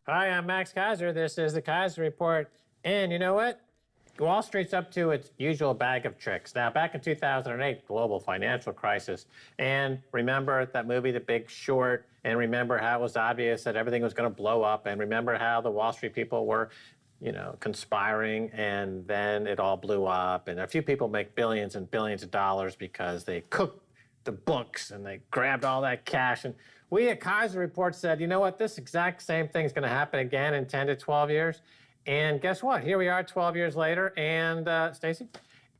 Hi, I'm Max Keiser. This is the Keiser Report. And you know what? Wall Street's up to its usual bag of tricks. Now, back in 2008, global financial crisis. And remember that movie, The Big Short? And remember how it was obvious that everything was going to blow up? And remember how the Wall Street people were, conspiring, and then it all blew up. And a few people make billions and billions of dollars because they cooked the books and they grabbed all that cash. And we at Keiser Report said, you know what, this exact same thing is going to happen again in 10 to 12 years. And guess what? Here we are 12 years later. And Stacy?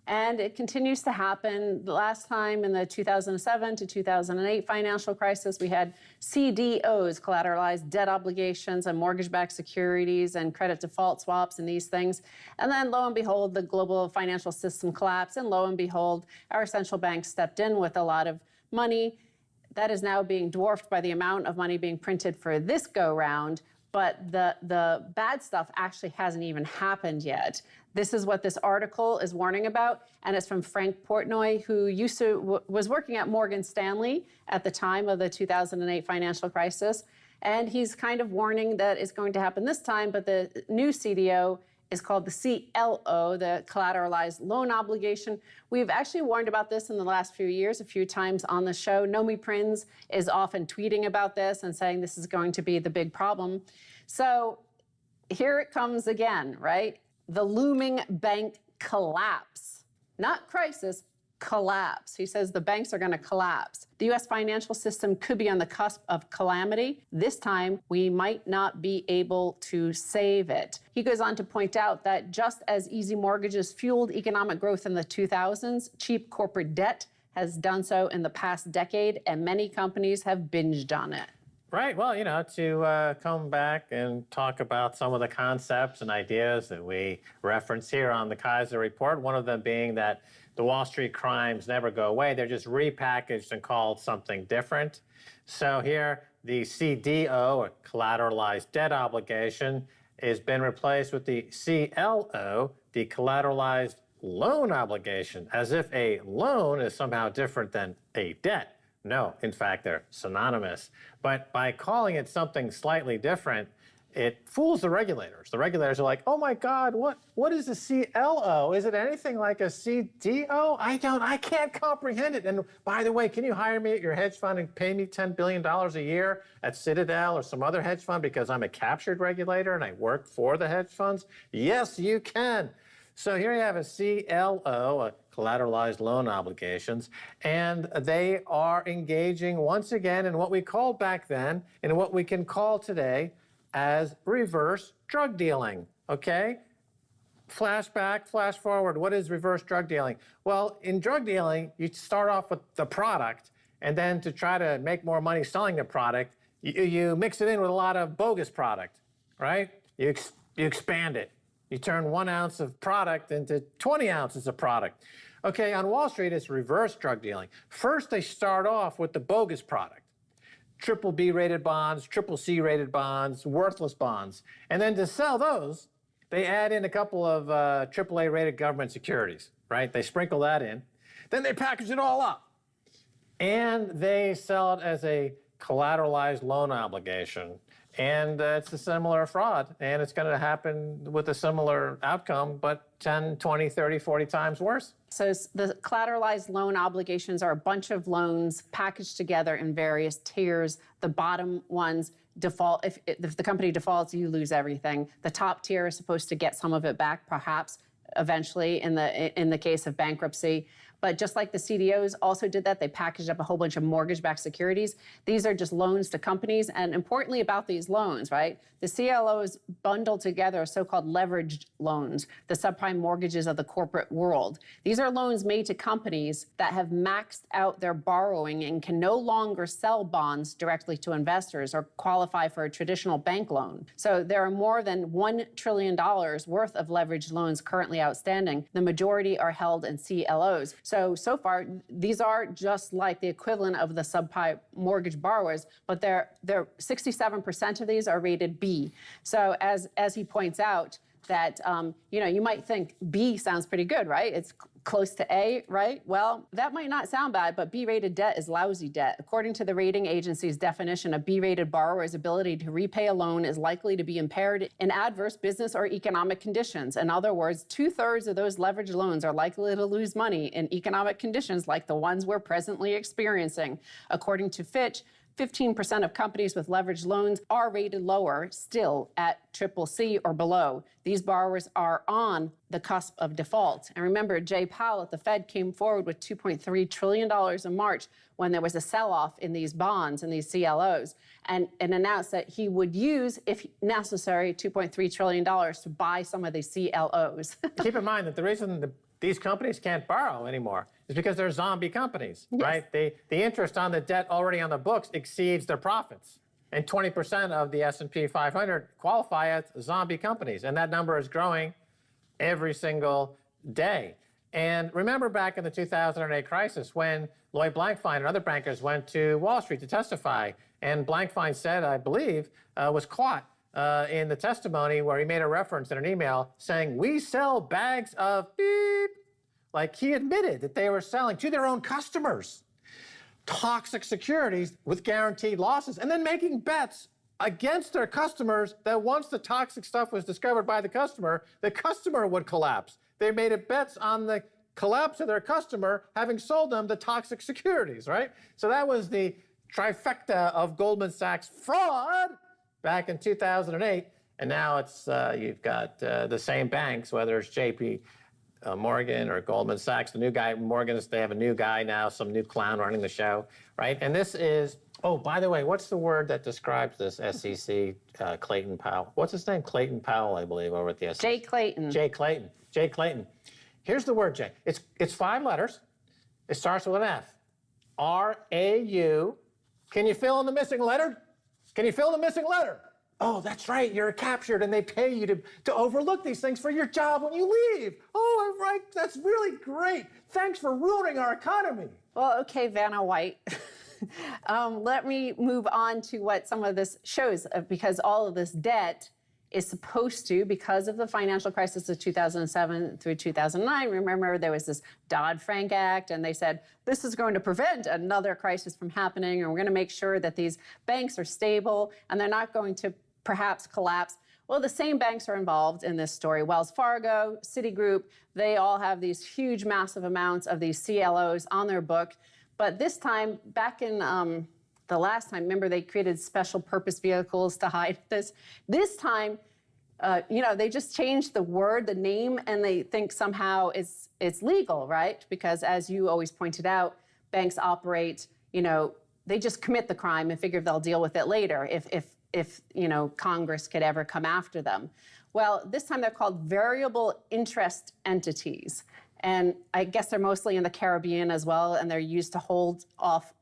And it continues to happen. The last time in the 2007 to 2008 financial crisis, we had CDOs, collateralized debt obligations, and mortgage-backed securities and credit default swaps and these things. And then lo and behold, the global financial system collapsed. And lo and behold, our central bank stepped in with a lot of money. That is now being dwarfed by the amount of money being printed for this go-round. But the bad stuff actually hasn't even happened yet. This is what this article is warning about, and it's from Frank Portnoy, who was working at Morgan Stanley at the time of the 2008 financial crisis. And he's kind of warning that it's going to happen this time, but the new CDO is called the CLO, the collateralized loan obligation. We've actually warned about this in the last few years, a few times on the show. Nomi Prinz is often tweeting about this and saying this is going to be the big problem. So here it comes again, right? The looming bank collapse, not crisis, collapse. He says the banks are going to collapse. The U.S. financial system could be on the cusp of calamity. This time, we might not be able to save it. He goes on to point out that just as easy mortgages fueled economic growth in the 2000s, cheap corporate debt has done so in the past decade, and many companies have binged on it. Right. Well, to come back and talk about some of the concepts and ideas that we reference here on the Keiser Report, one of them being that the Wall Street crimes never go away. They're just repackaged and called something different. So here, the CDO, or collateralized debt obligation, has been replaced with the CLO, the collateralized loan obligation, as if a loan is somehow different than a debt. No, in fact, they're synonymous. But by calling it something slightly different, it fools the regulators. The regulators are like, oh my God, what is a CLO? Is it anything like a CDO? I can't comprehend it. And by the way, can you hire me at your hedge fund and pay me $10 billion a year at Citadel or some other hedge fund because I'm a captured regulator and I work for the hedge funds? Yes, you can. So here you have a CLO, a collateralized loan obligations, and they are engaging once again in what we called back then and what we can call today as reverse drug dealing, okay? Flashback, flash forward, what is reverse drug dealing? Well, in drug dealing, you start off with the product, and then to try to make more money selling the product, you mix it in with a lot of bogus product, right? You expand it. You turn 1 ounce of product into 20 ounces of product. Okay, on Wall Street, it's reverse drug dealing. First, they start off with the bogus product. Triple B rated bonds, triple C rated bonds, worthless bonds. And then to sell those, they add in a couple of AAA rated government securities, right? They sprinkle that in. Then they package it all up. And they sell it as a collateralized loan obligation. And it's a similar fraud, and it's going to happen with a similar outcome, but 10, 20, 30, 40 times worse. So the collateralized loan obligations are a bunch of loans packaged together in various tiers. The bottom ones default. If the company defaults, you lose everything. The top tier is supposed to get some of it back, perhaps eventually in the case of bankruptcy. But just like the CDOs also did that, they packaged up a whole bunch of mortgage-backed securities. These are just loans to companies. And importantly about these loans, right, the CLOs bundle together so-called leveraged loans, the subprime mortgages of the corporate world. These are loans made to companies that have maxed out their borrowing and can no longer sell bonds directly to investors or qualify for a traditional bank loan. So there are more than $1 trillion worth of leveraged loans currently outstanding. The majority are held in CLOs. So far, these are just like the equivalent of the subprime mortgage borrowers, but they're 67% of these are rated B. So as he points out, that you might think B sounds pretty good, right? It's close to A, right? Well, that might not sound bad, but B-rated debt is lousy debt. According to the rating agency's definition, a B-rated borrower's ability to repay a loan is likely to be impaired in adverse business or economic conditions. In other words, 2/3 of those leveraged loans are likely to lose money in economic conditions like the ones we're presently experiencing. According to Fitch, 15% of companies with leveraged loans are rated lower, still at CCC or below. These borrowers are on the cusp of default. And remember, Jay Powell at the Fed came forward with $2.3 trillion in March when there was a sell-off in these bonds and these CLOs, and announced that he would use, if necessary, $2.3 trillion to buy some of these CLOs. Keep in mind that the reason these companies can't borrow anymore is because they're zombie companies, right? The interest on the debt already on the books exceeds their profits. And 20% of the S&P 500 qualify as zombie companies. And that number is growing every single day. And remember back in the 2008 crisis when Lloyd Blankfein and other bankers went to Wall Street to testify. And Blankfein said, I believe, was caught in the testimony where he made a reference in an email saying, we sell bags of beep. Like he admitted that they were selling to their own customers toxic securities with guaranteed losses and then making bets against their customers that once the toxic stuff was discovered by the customer would collapse. They made bets on the collapse of their customer having sold them the toxic securities, right? So that was the trifecta of Goldman Sachs fraud back in 2008. And now it's you've got the same banks, whether it's JP Morgan or Goldman Sachs. The new guy, Morgan, they have a new guy now, some new clown running the show, right? And this is, oh, by the way, what's the word that describes this SEC, Clayton Powell? What's his name? Clayton Powell, I believe, over at the SEC. Jay Clayton. Jay Clayton. Jay Clayton. Here's the word, Jay. It's 5 letters. It starts with an F. R-A-U. Can you fill in the missing letter? Can you fill in the missing letter? Oh, that's right, you're captured and they pay you to overlook these things for your job when you leave. Oh, right, that's really great. Thanks for ruining our economy. Well, okay, Vanna White. Let me move on to what some of this shows, because all of this debt is supposed to, because of the financial crisis of 2007 through 2009, remember there was this Dodd-Frank Act, and they said, this is going to prevent another crisis from happening, and we're going to make sure that these banks are stable, and they're not going to perhaps collapse. Well, the same banks are involved in this story. Wells Fargo, Citigroup, they all have these huge, massive amounts of these CLOs on their book. But this time, back in the last time, remember they created special purpose vehicles to hide this. This time, they just changed the word, the name, and they think somehow it's legal, right? Because as you always pointed out, banks operate, they just commit the crime and figure they'll deal with it later if Congress could ever come after them. Well, this time they're called variable interest entities. And I guess they're mostly in the Caribbean as well, and they're used to hold off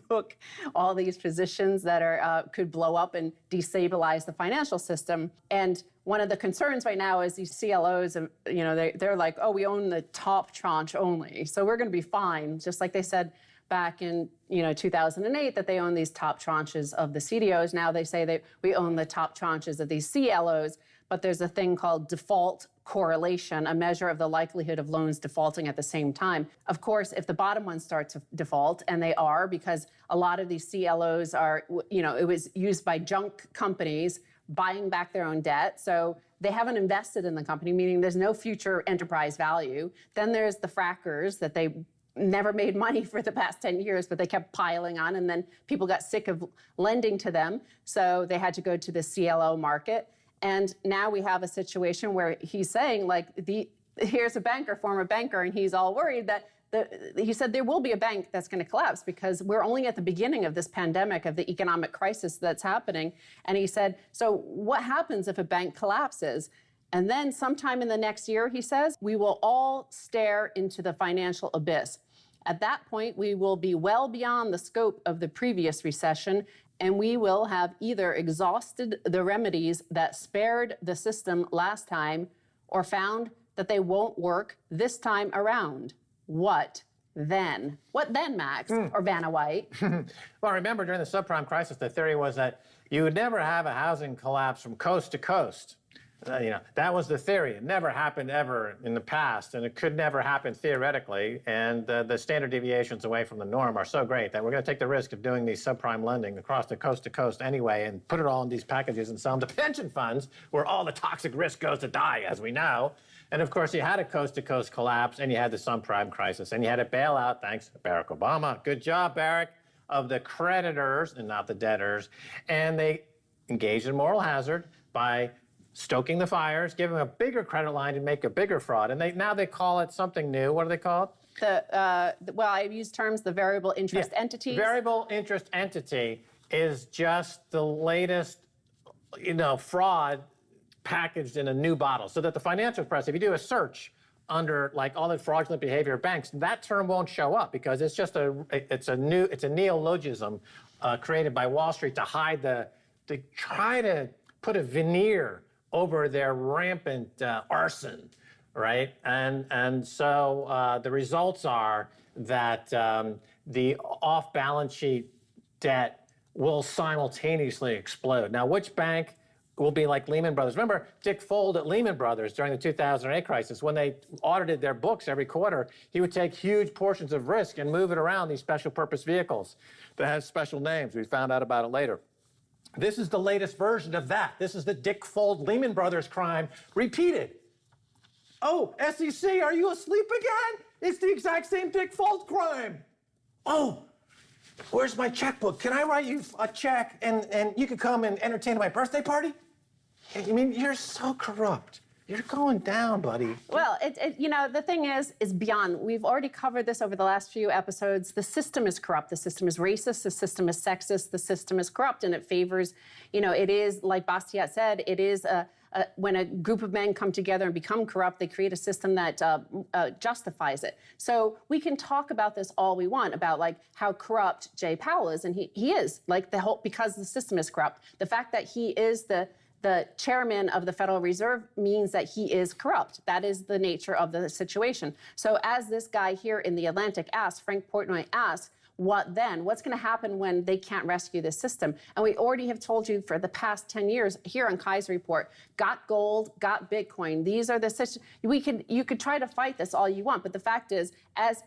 book all these positions that could blow up and destabilize the financial system. And one of the concerns right now is these CLOs, they're like, oh, we own the top tranche only, so we're going to be fine, just like they said back in 2008 that they own these top tranches of the CDOs. Now they say that we own the top tranches of these CLOs, but there's a thing called default correlation, a measure of the likelihood of loans defaulting at the same time. Of course, if the bottom ones start to default, and they are, because a lot of these CLOs are, it was used by junk companies buying back their own debt. So they haven't invested in the company, meaning there's no future enterprise value. Then there's the frackers that they never made money for the past 10 years, but they kept piling on, and then people got sick of lending to them, so they had to go to the CLO market. And now we have a situation where he's saying, here's a banker, former banker, and he's all worried that he said there will be a bank that's going to collapse because we're only at the beginning of this pandemic, of the economic crisis that's happening. And he said, so what happens if a bank collapses? And then sometime in the next year, he says, we will all stare into the financial abyss. At that point, we will be well beyond the scope of the previous recession, and we will have either exhausted the remedies that spared the system last time or found that they won't work this time around. What then? What then, Max, or Vanna White? Well, remember during the subprime crisis, the theory was that you would never have a housing collapse from coast to coast. That was the theory. It never happened ever in the past, and it could never happen theoretically. And the standard deviations away from the norm are so great that we're going to take the risk of doing these subprime lending across the coast to coast anyway and put it all in these packages and sell them to pension funds where all the toxic risk goes to die, as we know. And of course, you had a coast to coast collapse, and you had the subprime crisis, and you had a bailout, thanks to Barack Obama. Good job, Barack, of the creditors and not the debtors. And they engaged in moral hazard by stoking the fires, giving a bigger credit line to make a bigger fraud. And now they call it something new. What do they call it? Well, I use terms, the variable interest entities. Variable interest entity is just the latest, fraud packaged in a new bottle. So that the financial press, if you do a search under like all the fraudulent behavior of banks, that term won't show up because it's just it's a neologism created by Wall Street to try to put a veneer over their rampant arson, right? And so the results are that the off-balance sheet debt will simultaneously explode. Now, which bank will be like Lehman Brothers? Remember Dick Fuld at Lehman Brothers during the 2008 crisis, when they audited their books every quarter, he would take huge portions of risk and move it around these special purpose vehicles that have special names. We found out about it later. This is the latest version of that. This is the Dick Fuld Lehman Brothers crime repeated. Oh, SEC, are you asleep again? It's the exact same Dick Fuld crime. Oh, where's my checkbook? Can I write you a check and you could come and entertain my birthday party? I mean, you're so corrupt. You're going down, buddy. Well, the thing is beyond. We've already covered this over the last few episodes. The system is corrupt. The system is racist. The system is sexist. The system is corrupt, and it favors, it is, like Bastiat said, it is when a group of men come together and become corrupt, they create a system that justifies it. So we can talk about this all we want, about like how corrupt Jay Powell is, and he is, like because the system is corrupt. The fact that he is the chairman of the Federal Reserve means that he is corrupt. That is the nature of the situation. So as this guy here in the Atlantic asked, Frank Portnoy asked, what then? What's going to happen when they can't rescue the system? And we already have told you for the past 10 years here on Keiser Report, got gold, got Bitcoin. These are the you could try to fight this all you want, but the fact is, as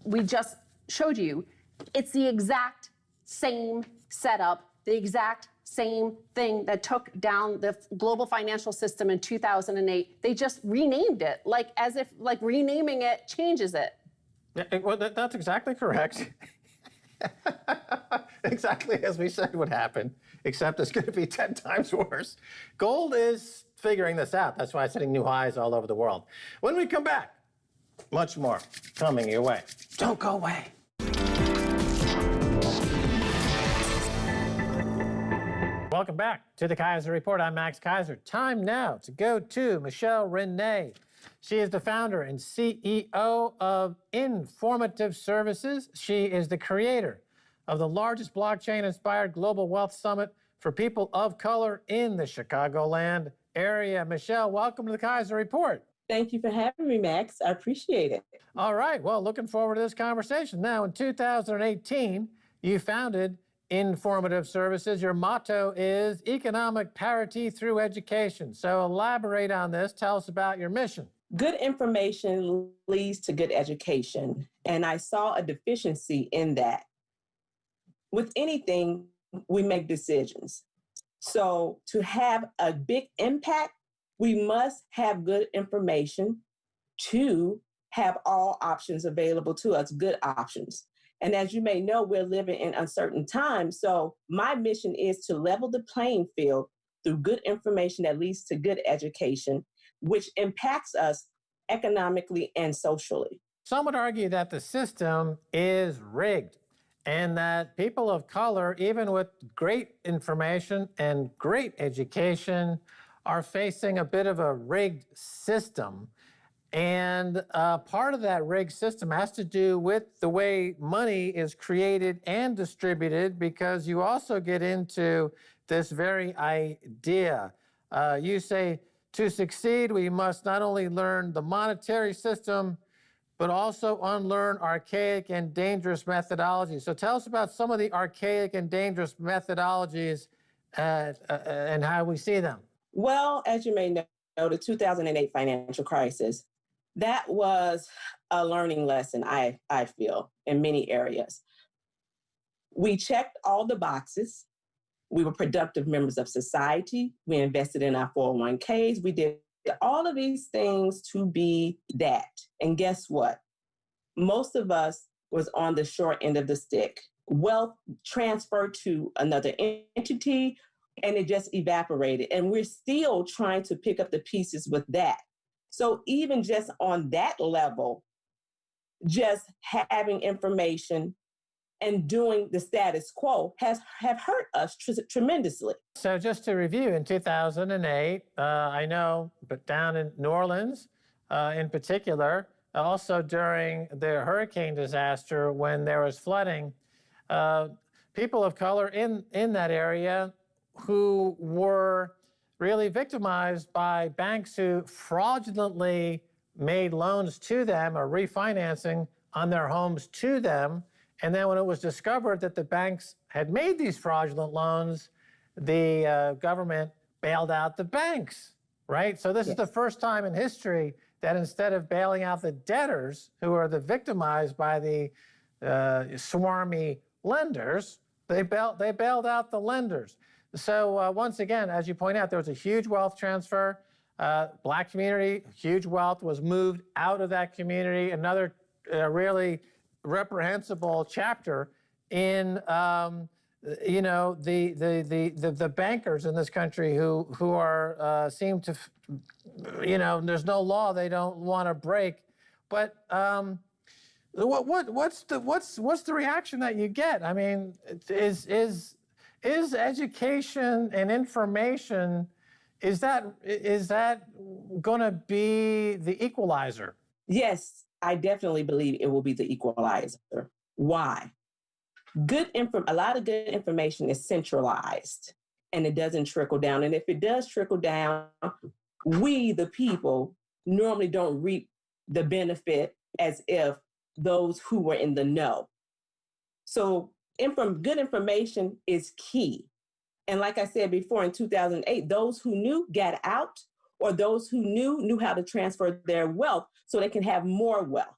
we just showed you, it's the exact same setup, the exact same thing that took down the global financial system in 2008. They just renamed it, as if renaming it changes it. Yeah, well, that's exactly correct. Exactly as we said would happen, except it's going to be 10 times worse. Gold is figuring this out. That's why it's hitting new highs all over the world. When we come back, much more coming your way. Don't go away. Welcome back to the Keiser Report. I'm Max Keiser. Time now to go to Michelle Renee. She is the founder and CEO of Informative Services. She is the creator of the largest blockchain-inspired global wealth summit for people of color in the Chicagoland area. Michelle, welcome to the Keiser Report. Thank you for having me, Max. I appreciate it. All right. Well, looking forward to this conversation. Now, in 2018, you founded Informative Services. Your motto is economic parity through education. So elaborate on this. Tell us about your mission. Good information leads to good education. And I saw a deficiency in that. With anything, we make decisions. So to have a big impact, we must have good information to have all options available to us, good options. And as you may know, we're living in uncertain times. So my mission is to level the playing field through good information that leads to good education, which impacts us economically and socially. Some would argue that the system is rigged and that people of color, even with great information and great education, are facing a bit of a rigged system. And part of that rigged system has to do with the way money is created and distributed, because you also get into this very idea. You say, to succeed, we must not only learn the monetary system, but also unlearn archaic and dangerous methodologies. So tell us about some of the archaic and dangerous methodologies and how we see them. Well, as you may know, the 2008 financial crisis, that was a learning lesson, I feel, in many areas. We checked all the boxes. We were productive members of society. We invested in our 401ks. We did all of these things to be that. And guess what? Most of us was on the short end of the stick. Wealth transferred to another entity, and it just evaporated. And we're still trying to pick up the pieces with that. So even just on that level, just having information and doing the status quo have hurt us tremendously. So just to review, in 2008, I know, but down in New Orleans in particular, also during the hurricane disaster when there was flooding, people of color in that area who were really victimized by banks who fraudulently made loans to them or refinancing on their homes to them. And then when it was discovered that the banks had made these fraudulent loans, the government bailed out the banks, right? So this is the first time in history that instead of bailing out the debtors who are the victimized by the swarmy lenders, they bailed out the lenders. So once again, as you point out, there was a huge wealth transfer. Black community, huge wealth was moved out of that community. Another really reprehensible chapter in the bankers in this country who are seem to there's no law they don't want to break, but what's the reaction that you get? I mean, is education and information, is that going to be the equalizer? Yes, I definitely believe it will be the equalizer. Why? A lot of good information is centralized and it doesn't trickle down. And if it does trickle down, we, the people, normally don't reap the benefit as if those who were in the know. So good information is key. And like I said before, in 2008, those who knew got out, or those who knew how to transfer their wealth so they can have more wealth.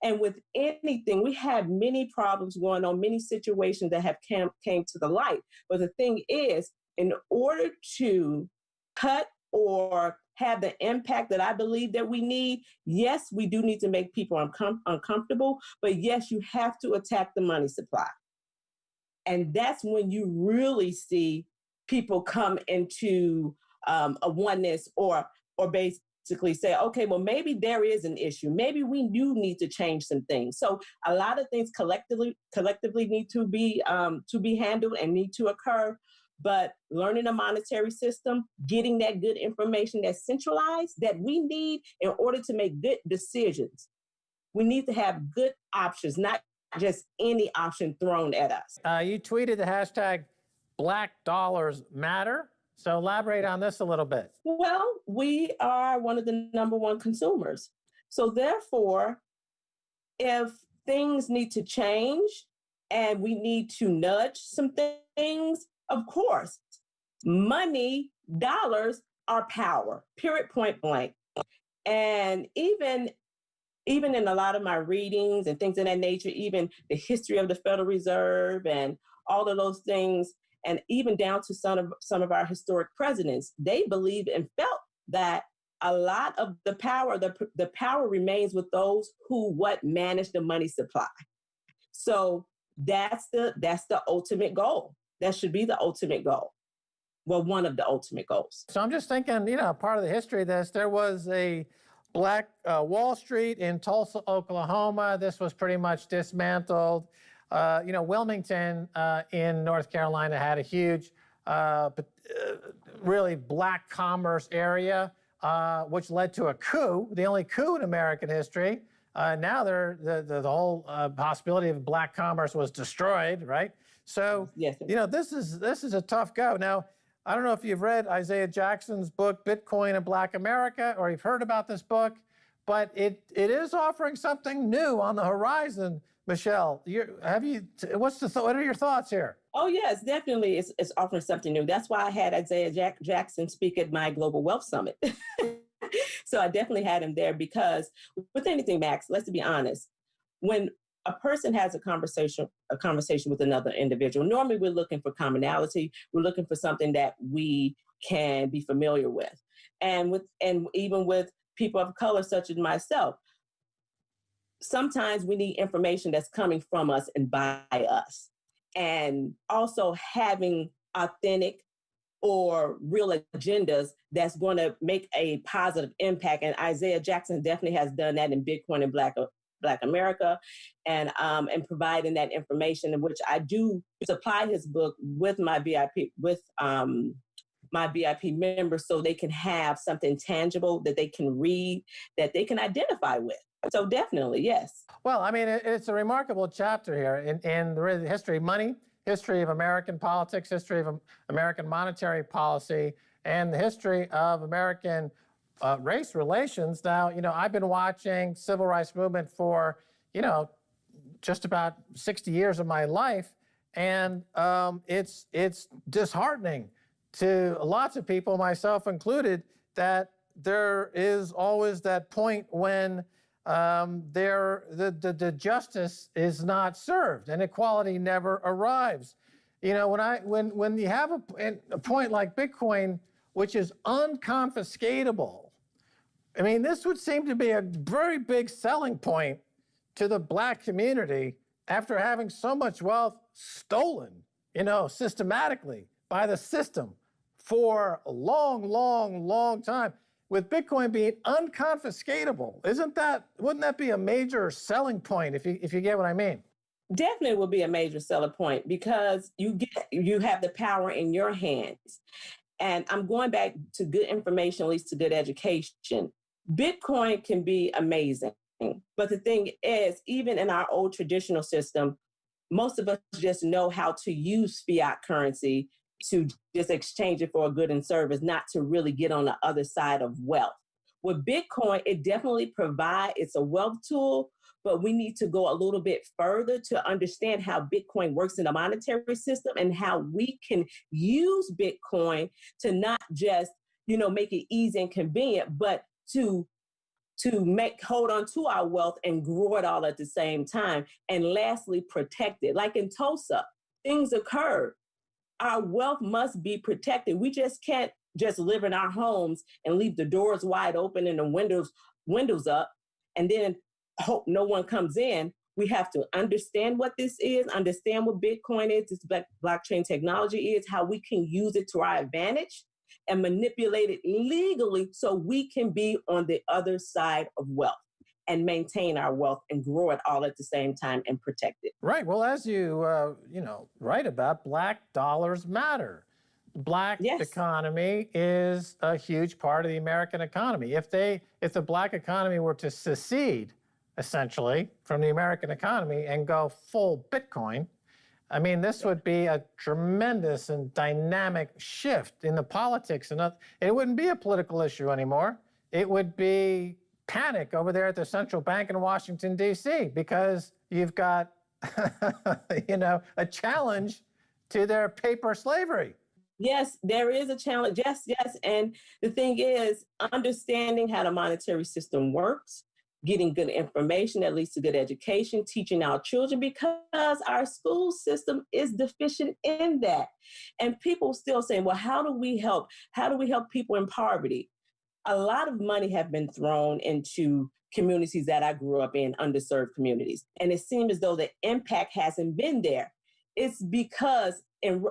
And with anything, we have many problems going on, many situations that have came to the light. But the thing is, in order to cut or have the impact that I believe that we need, yes, we do need to make people uncomfortable, but yes, you have to attack the money supply. And that's when you really see people come into a oneness or basically say, okay, well, maybe there is an issue. Maybe we do need to change some things. So a lot of things collectively need to be handled and need to occur. But learning a monetary system, getting that good information that's centralized that we need in order to make good decisions. We need to have good options, not just any option thrown at us. You tweeted the hashtag Black Dollars Matter. So elaborate on this a little bit. Well, we are one of the number one consumers. So therefore, if things need to change and we need to nudge some things, of course, money, dollars are power, period, point blank. And even in a lot of my readings and things of that nature, even the history of the Federal Reserve and all of those things, and even down to some of our historic presidents, they believed and felt that a lot of the power remains with those who manage the money supply. So that's the ultimate goal. That should be the ultimate goal. Well, one of the ultimate goals. So I'm just thinking, part of the history of this, there was a Black Wall Street in Tulsa, Oklahoma. This was pretty much dismantled. Wilmington in North Carolina had a huge, really black commerce area, which led to a coup, the only coup in American history. Now the whole possibility of black commerce was destroyed, right? So, yes. This is a tough go. Now, I don't know if you've read Isaiah Jackson's book, Bitcoin and Black America, or you've heard about this book, but it is offering something new on the horizon Michelle, what are your thoughts here? Oh, yes, definitely. It's offering something new. That's why I had Isaiah Jackson speak at my Global Wealth Summit. So I definitely had him there because with anything, Max, let's be honest. When a person has a conversation with another individual, normally we're looking for commonality. We're looking for something that we can be familiar with. And even with people of color such as myself, sometimes we need information that's coming from us and by us. And also having authentic or real agendas that's going to make a positive impact. And Isaiah Jackson definitely has done that in Bitcoin and Black America, and providing that information, in which I do supply his book with my VIP members, so they can have something tangible that they can read, that they can identify with. So definitely, yes. Well, I mean, it's a remarkable chapter here in the history of money, history of American politics, history of American monetary policy, and the history of American race relations. Now, I've been watching civil rights movement for, just about 60 years of my life, and it's disheartening to lots of people, myself included, that there is always that point when the justice is not served and equality never arrives. When you have a point like Bitcoin, which is unconfiscatable, I mean, this would seem to be a very big selling point to the Black community after having so much wealth stolen, systematically by the system for a long, long, long time. With Bitcoin being unconfiscatable, wouldn't that be a major selling point, if you get what I mean? Definitely will be a major selling point because you have the power in your hands. And I'm going back to good information leads to good education. Bitcoin can be amazing. But the thing is, even in our old traditional system, most of us just know how to use fiat currency to just exchange it for a good and service, not to really get on the other side of wealth. With Bitcoin, it definitely it's a wealth tool, but we need to go a little bit further to understand how Bitcoin works in the monetary system and how we can use Bitcoin to not just, make it easy and convenient, but to hold on to our wealth and grow it all at the same time. And lastly, protect it. Like in Tulsa, things occurred. Our wealth must be protected. We just can't just live in our homes and leave the doors wide open and the windows up and then hope no one comes in. We have to understand what this is, understand what Bitcoin is, this blockchain technology is, how we can use it to our advantage and manipulate it legally so we can be on the other side of wealth and maintain our wealth and grow it all at the same time and protect it. Right. Well, as you write about, Black dollars matter. Black economy is a huge part of the American economy. If the Black economy were to secede, essentially, from the American economy and go full Bitcoin, I mean, this would be a tremendous and dynamic shift in the politics. And it wouldn't be a political issue anymore. It would be panic over there at the central bank in Washington, D.C., because you've got, a challenge to their paper slavery. Yes, there is a challenge. Yes. And the thing is, understanding how the monetary system works, getting good information that leads to good education, teaching our children, because our school system is deficient in that. And people still saying, well, how do we help? How do we help people in poverty? A lot of money have been thrown into communities that I grew up in, underserved communities. And it seems as though the impact hasn't been there. It's because, in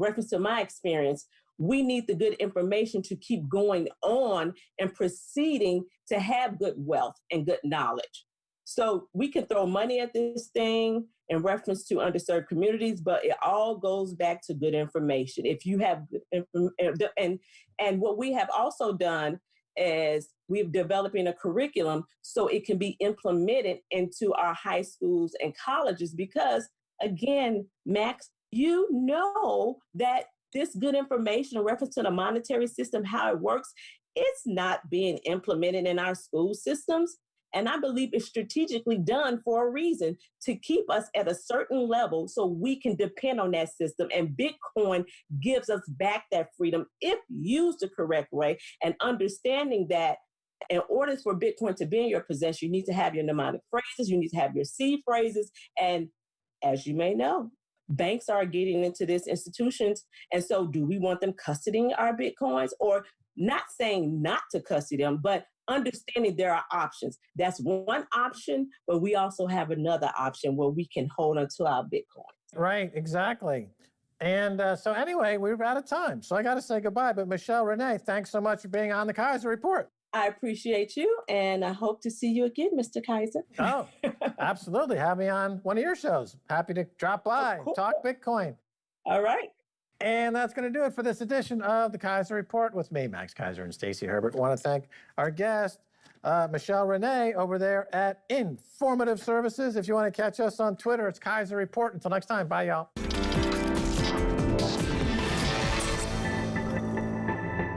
reference to my experience, we need the good information to keep going on and proceeding to have good wealth and good knowledge. So we can throw money at this thing in reference to underserved communities, but it all goes back to good information. If you have good and what we have also done is we're developing a curriculum so it can be implemented into our high schools and colleges, because again, Max, that this good information in reference to the monetary system, how it works, it's not being implemented in our school systems. And I believe it's strategically done for a reason to keep us at a certain level so we can depend on that system. And Bitcoin gives us back that freedom if used the correct way, and understanding that in order for Bitcoin to be in your possession, you need to have your mnemonic phrases, you need to have your seed phrases. And as you may know, banks are getting into this, institutions. And so do we want them custodying our Bitcoins, or not saying not to custody them, but understanding there are options? That's one option, but we also have another option where we can hold on to our Bitcoin. Right, exactly. And so anyway, we're out of time. So I got to say goodbye. But Michelle Renee, thanks so much for being on the Keiser Report. I appreciate you, and I hope to see you again, Mr. Keiser. Oh, absolutely. Have me on one of your shows. Happy to drop by, talk Bitcoin. All right. And that's going to do it for this edition of the Keiser Report with me, Max Keiser, and Stacy Herbert. I want to thank our guest, Michelle Renee, over there at Informative Services. If you want to catch us on Twitter, it's Keiser Report. Until next time, bye, y'all.